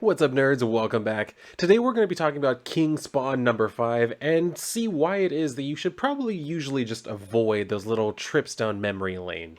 What's up, nerds, and welcome back. Today we're going to be talking about King Spawn number 5 and see why it is that you should probably usually just avoid those little trips down memory lane.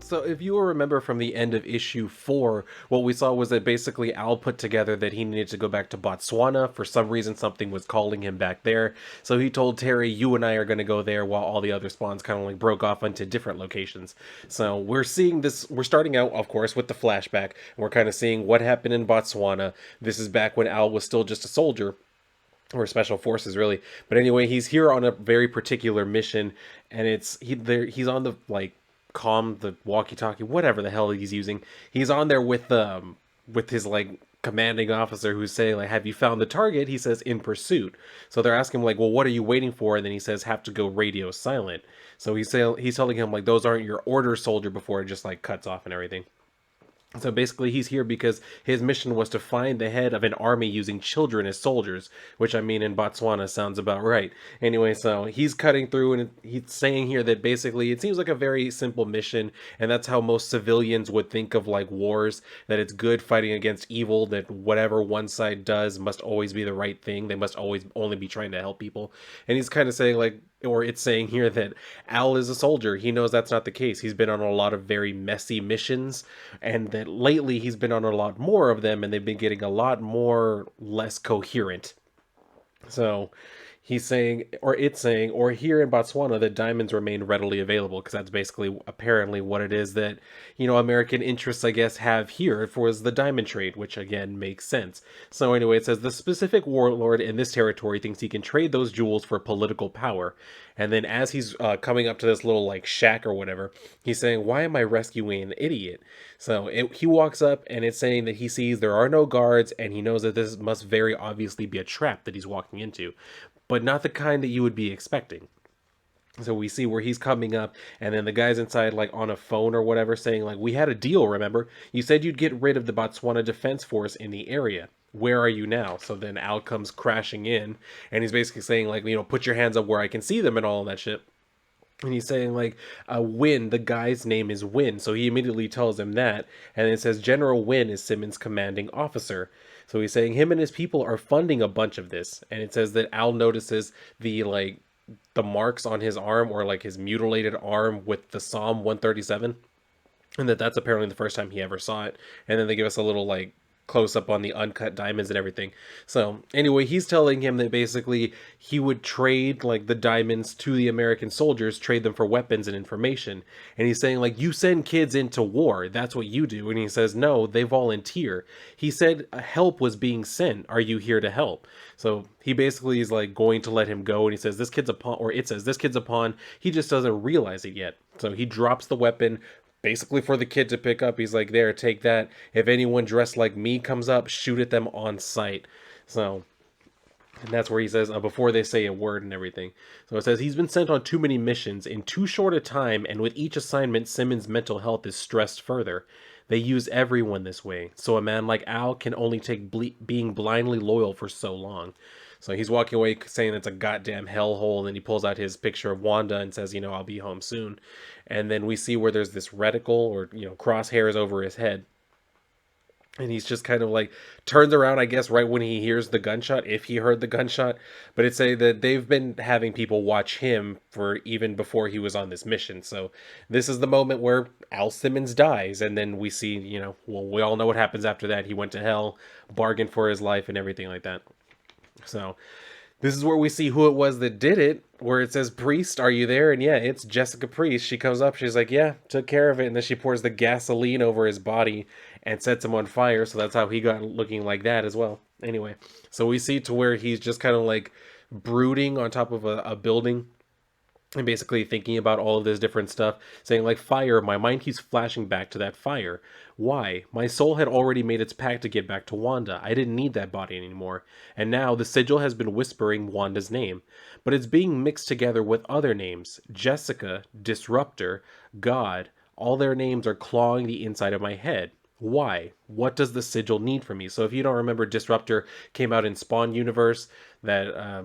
So if you will remember from the end of issue 4, what we saw was that basically Al put together that he needed to go back to Botswana. For some reason, something was calling him back there. So he told Terry, you and I are going to go there, while all the other spawns kind of like broke off onto different locations. So we're seeing this, we're starting out, of course, with the flashback. And we're kind of seeing what happened in Botswana. This is back when Al was still just a soldier, or special forces really. But anyway, he's here on a very particular mission, and he's on the the walkie-talkie, whatever the hell he's using. He's on there with his commanding officer, who's saying like, have you found the target? He says, in pursuit. So they're asking him like, well, what are you waiting for? And then he says, have to go radio silent. So he's telling him like, those aren't your orders, soldier, before it just like cuts off and everything. So basically he's here because his mission was to find the head of an army using children as soldiers, which I mean in Botswana sounds about right. Anyway, so he's cutting through and he's saying here that basically it seems like a very simple mission, and that's how most civilians would think of like wars, that it's good fighting against evil, that whatever one side does must always be the right thing. They must always only be trying to help people. And he's kind of saying like, or it's saying here that Al is a soldier. He knows that's not the case. He's been on a lot of very messy missions, and that lately he's been on a lot more of them, and they've been getting a lot more less coherent. So he's saying, or it's saying, or here in Botswana, that diamonds remain readily available, because that's basically apparently what it is that, American interests, I guess, have here for the diamond trade, which again makes sense. So anyway, it says the specific warlord in this territory thinks he can trade those jewels for political power. And then as he's coming up to this little like shack or whatever, he's saying, why am I rescuing an idiot? So he walks up, and it's saying that he sees there are no guards, and he knows that this must very obviously be a trap that he's walking into, but not the kind that you would be expecting. So we see where he's coming up, and then the guy's inside like on a phone or whatever saying like, we had a deal, remember? You said you'd get rid of the Botswana Defense Force in the area. Where are you now? So then Al comes crashing in, and he's basically saying like, put your hands up where I can see them and all that shit. And he's saying like, Wynn, the guy's name is Wynn. So he immediately tells him that. And it says General Wynn is Simmons' commanding officer. So he's saying him and his people are funding a bunch of this. And it says that Al notices the marks on his arm, or like his mutilated arm with the Psalm 137. And that's apparently the first time he ever saw it. And then they give us a little close up on the uncut diamonds and everything. So anyway, he's telling him that basically he would trade like the diamonds to the American soldiers, trade them for weapons and information. And he's saying like, you send kids into war, that's what you do. And he says, no, they volunteer. He said help was being sent. Are you here to help? So he basically is like going to let him go, and he says this kid's a pawn, or it says this kid's a pawn. He just doesn't realize it yet. So he drops the weapon basically for the kid to pick up. He's like, there, take that. If anyone dressed like me comes up, shoot at them on sight. So, and that's where he says, before they say a word and everything. So it says, he's been sent on too many missions in too short a time, and with each assignment, Simmons' mental health is stressed further. They use everyone this way, so a man like Al can only take being blindly loyal for so long. So he's walking away saying it's a goddamn hellhole, and then he pulls out his picture of Wanda and says, I'll be home soon. And then we see where there's this reticle, or, crosshairs over his head. And he's just kind of like turns around, I guess, right when he hears the gunshot, if he heard the gunshot. But it's say that they've been having people watch him for even before he was on this mission. So this is the moment where Al Simmons dies. And then we see, we all know what happens after that. He went to hell, bargained for his life and everything like that. So this is where we see who it was that did it, where it says, Priest, are you there? And yeah, it's Jessica Priest. She comes up, she's like, yeah, took care of it. And then she pours the gasoline over his body and sets him on fire. So that's how he got looking like that as well. Anyway, so we see to where he's just kind of like brooding on top of a building. and basically thinking about all of this different stuff, saying like fire, my mind keeps flashing back to that fire. Why? My soul had already made its pact to get back to Wanda. I didn't need that body anymore. And now the sigil has been whispering Wanda's name, but it's being mixed together with other names. Jessica, Disruptor, God, all their names are clawing the inside of my head. Why? What does the sigil need from me? So if you don't remember, Disruptor came out in Spawn Universe, that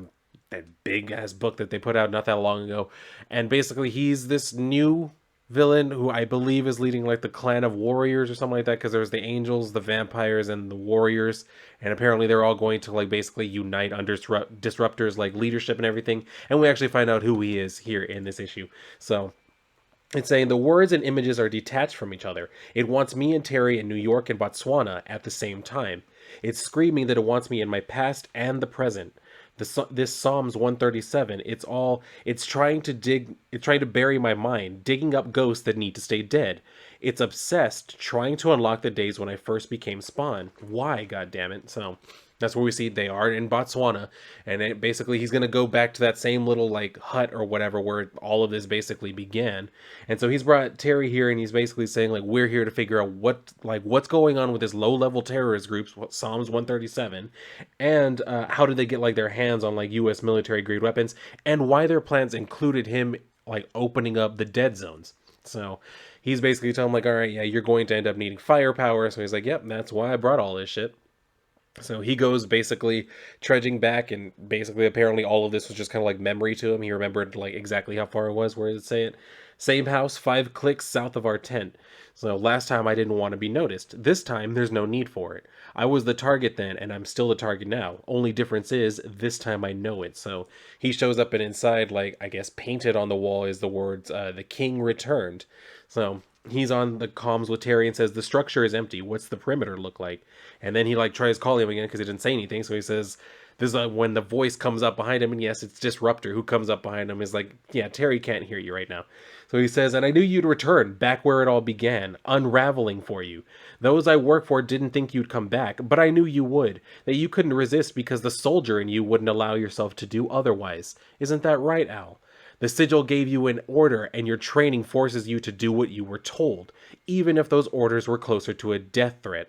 big ass book that they put out not that long ago. And basically he's this new villain who I believe is leading like the clan of warriors or something like that, because there's the angels, the vampires, and the warriors, and apparently they're all going to like basically unite under Disruptor's like leadership and everything. And we actually find out who he is here in this issue. So it's saying the words and images are detached from each other. It wants me and Terry in New York and Botswana at the same time. It's screaming that it wants me in my past and the present. This Psalms 137, it's trying to bury my mind, digging up ghosts that need to stay dead. It's obsessed, trying to unlock the days when I first became Spawn. Why, God damn it? So that's where we see they are in Botswana, and basically he's gonna go back to that same little like hut or whatever where all of this basically began. And so he's brought Terry here, and he's basically saying like we're here to figure out what's going on with this low level terrorist groups, Psalms 137, and how did they get like their hands on like U.S. military grade weapons, and why their plans included him like opening up the dead zones. So he's basically telling him like, all right, yeah, you're going to end up needing firepower. So he's like, yep, that's why I brought all this shit. So he goes basically trudging back, and basically apparently all of this was just kind of like memory to him. He remembered like exactly how far it was. Where did it say it? Same house, 5 clicks south of our tent. So last time I didn't want to be noticed. This time there's no need for it. I was the target then, and I'm still the target now. Only difference is this time I know it. So he shows up, and inside, like I guess painted on the wall is the words "The King returned." So he's on the comms with Terry and says the structure is empty. What's the perimeter look like? And then he like tries calling him again because he didn't say anything. So he says, "This is when the voice comes up behind him, and yes, it's Disruptor who comes up behind him. Is like, yeah, Terry can't hear you right now." So he says, "And I knew you'd return back where it all began, unraveling for you. Those I work for didn't think you'd come back, but I knew you would. That you couldn't resist because the soldier in you wouldn't allow yourself to do otherwise. Isn't that right, Al? The sigil gave you an order, and your training forces you to do what you were told, even if those orders were closer to a death threat.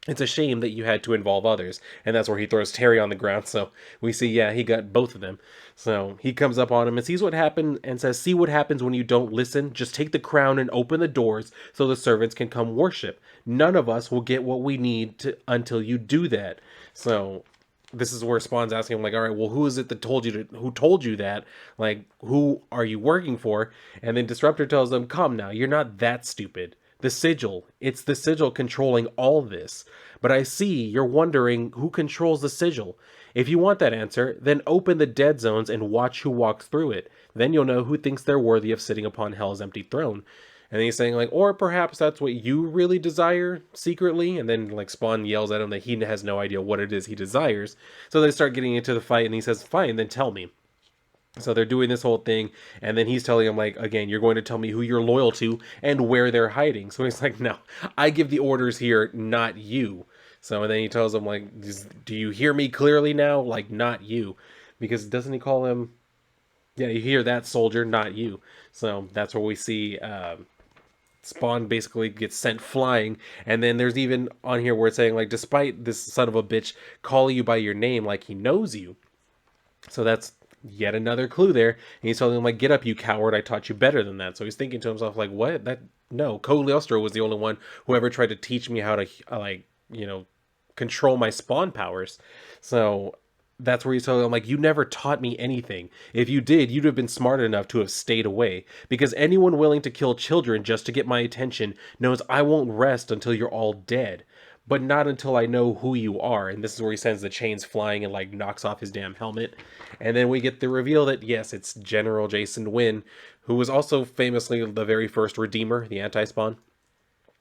It's a shame that you had to involve others." And that's where he throws Terry on the ground. So we see, yeah, he got both of them. So he comes up on him and sees what happened and says, "See what happens when you don't listen? Just take the crown and open the doors so the servants can come worship. None of us will get what we need to until you do that." So this is where Spawn's asking him, like, all right, well, who is it that who told you that? Like, who are you working for? And then Disruptor tells them, "Come now, you're not that stupid. The sigil, it's the sigil controlling all this. But I see you're wondering who controls the sigil. If you want that answer, then open the dead zones and watch who walks through it. Then you'll know who thinks they're worthy of sitting upon hell's empty throne." And he's saying like, or perhaps that's what you really desire secretly. And then like Spawn yells at him that he has no idea what it is he desires. So they start getting into the fight, and he says, "Fine, then tell me." So they're doing this whole thing, and then he's telling him, like, again, you're going to tell me who you're loyal to and where they're hiding. So he's like, no, I give the orders here, not you. So and then he tells him, like, do you hear me clearly now? Like, not you. Because doesn't he call him, yeah, you hear that, soldier, not you. So that's where we see Spawn basically gets sent flying. And then there's even on here where it's saying, like, despite this son of a bitch calling you by your name like he knows you. So that's yet another clue there. And he's telling him, like, get up, you coward. I taught you better than that. So he's thinking to himself, like, what? No, Cogliostro was the only one who ever tried to teach me how to, control my spawn powers. So that's where he's telling him, like, you never taught me anything. If you did, you'd have been smart enough to have stayed away. Because anyone willing to kill children just to get my attention knows I won't rest until you're all dead. But not until I know who you are. And this is where he sends the chains flying and like knocks off his damn helmet. And then we get the reveal that yes, it's General Jason Wynn, who was also famously the very first Redeemer, the anti-spawn.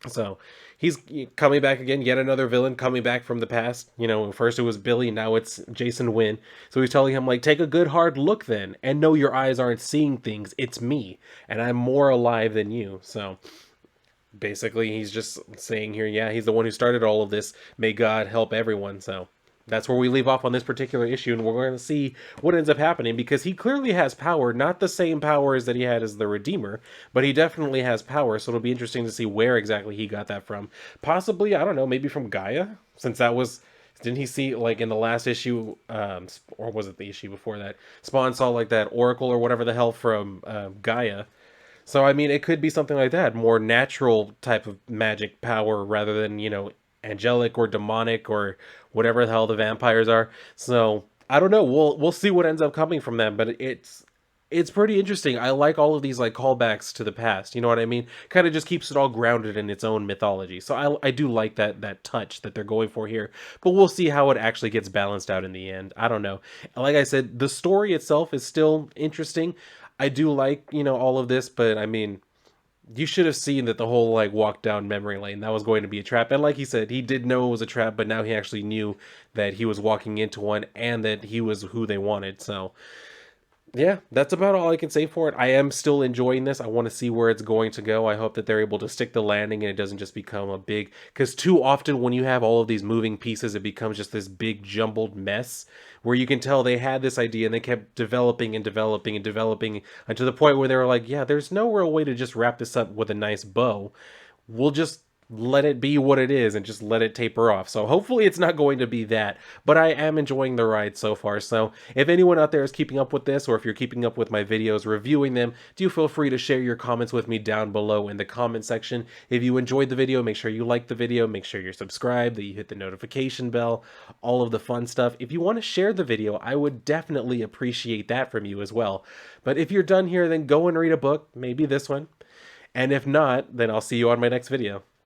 So he's coming back again, yet another villain coming back from the past. First it was Billy, now it's Jason Wynn. So he's telling him, like, take a good hard look then, and know your eyes aren't seeing things. It's me, and I'm more alive than you. So basically he's just saying here, yeah, he's the one who started all of this. May God help everyone. So That's where we leave off on this particular issue, and we're going to see what ends up happening because he clearly has power, not the same powers that he had as the Redeemer, but he definitely has power. So it'll be interesting to see where exactly he got that from. Possibly, I don't know, maybe from Gaia, since that was. Didn't he see like in the last issue, or was it the issue before that? Spawn saw like that oracle or whatever the hell from Gaia. So I mean, it could be something like that, more natural type of magic power rather than angelic or demonic or whatever the hell the vampires are. So I don't know. We'll see what ends up coming from them, but it's pretty interesting. I like all of these like callbacks to the past. You know what I mean? Kind of just keeps it all grounded in its own mythology. So I do like that touch that they're going for here. But we'll see how it actually gets balanced out in the end. I don't know. Like I said, the story itself is still interesting. I do like, all of this, but I mean, you should have seen that the whole like walk down memory lane that was going to be a trap. And like he said, he did know it was a trap, but now he actually knew that he was walking into one and that he was who they wanted. So yeah, that's about all I can say for it. I am still enjoying this. I want to see where it's going to go. I hope that they're able to stick the landing and it doesn't just become a big. Because too often when you have all of these moving pieces, it becomes just this big jumbled mess where you can tell they had this idea and they kept developing and developing and developing and to the point where they were like, yeah, there's no real way to just wrap this up with a nice bow. We'll just let it be what it is and just let it taper off. So hopefully it's not going to be that, but I am enjoying the ride so far. So if anyone out there is keeping up with this, or if you're keeping up with my videos reviewing them, do feel free to share your comments with me down below in the comment section. If you enjoyed the video, make sure you like the video, make sure you're subscribed, that you hit the notification bell, all of the fun stuff. If you want to share the video, I would definitely appreciate that from you as well. But if you're done here, then go and read a book, maybe this one. And if not, then I'll see you on my next video.